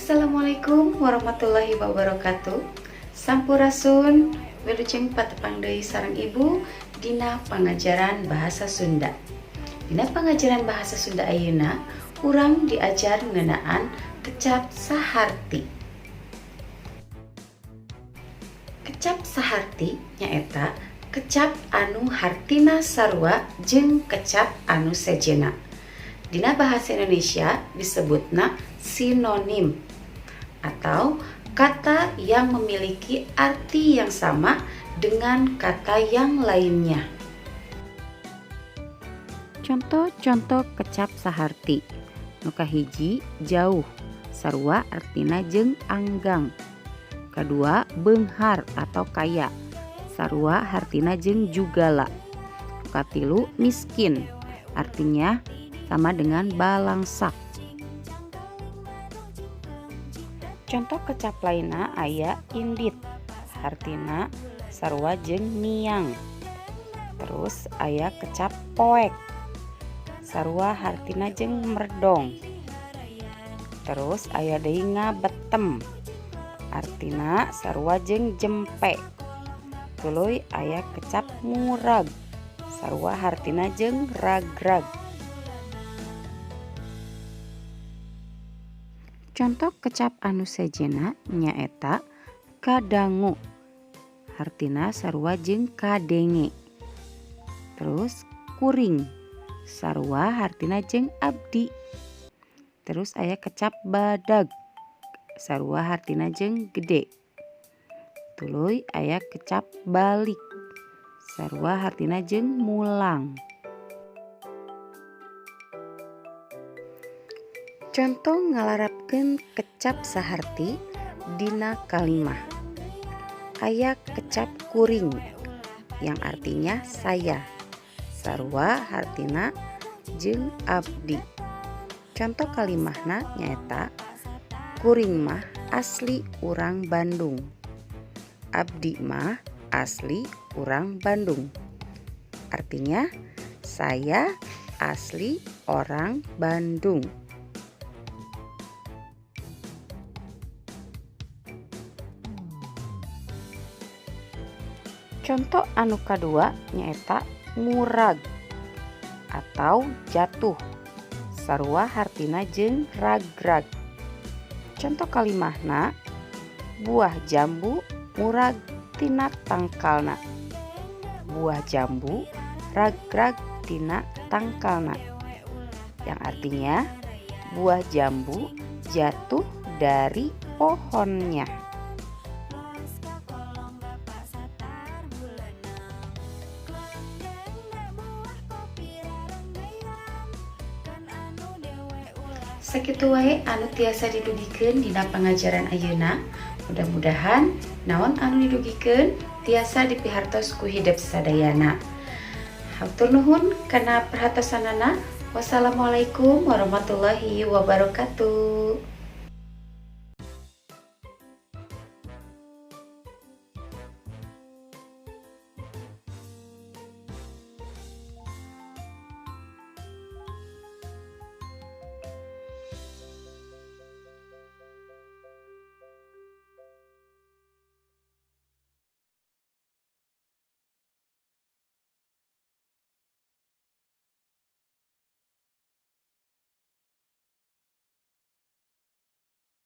Assalamualaikum warahmatullahi wabarakatuh. Sampurasun, wilujeng patepang deui sareng Ibu dina pangajaran bahasa Sunda. Dina pangajaran bahasa Sunda ayeuna, urang diajar ngeunaan kecap saharti. Kecap saharti nyaeta kecap anu hartina sarua jeung kecap anu sejena. Dina bahasa Indonesia disebutna sinonim atau kata yang memiliki arti yang sama dengan kata yang lainnya. Contoh-contoh kecap saharti. Nu kahiji jauh, sarua artina jeung anggang. Kedua beunghar atau kaya, sarua hartina jeung jugala. Katilu miskin, artinya sama dengan balangsak. Contoh kecap lainna aya indit, hartina sarua jeung niang. Terus aya kecap poek, sarua hartina jeung merdong. Terus aya deui ngabetem, artina sarua jeung jempe. Tuluy aya kecap murag, sarua hartina jeung ragrag. Contoh kecap anu sejena nyaeta kadangu, hartina sarua jeung kadenge. Terus kuring, sarua hartina jeung abdi. Terus aya kecap badag, sarua hartina jeung gede. Tuluy aya kecap balik, sarua hartina jeung mulang. Contoh ngalarapkeun kecap saharti dina kalimah. Aya kecap kuring yang artinya saya, sarua hartina jeung abdi. Contoh kalimahna nyaeta kuring mah asli urang Bandung, abdi mah asli urang Bandung. Artinya saya asli orang Bandung. Contoh anu kadua nyaeta ngurag atau jatuh, sarua hartina jeung ragrag. Contoh kalimahna buah jambu ngurag tina tangkalna, buah jambu ragrag tina tangkalna, yang artinya buah jambu jatuh dari pohonnya. Sakitu wae anu tiasa didugikeun dina pangajaran ayeuna. Mudah-mudahan naon anu didugikeun tiasa dipihartos ku hideep sadayana. Hatur nuhun kana perhatosanana. Wassalamualaikum warahmatullahi wabarakatuh.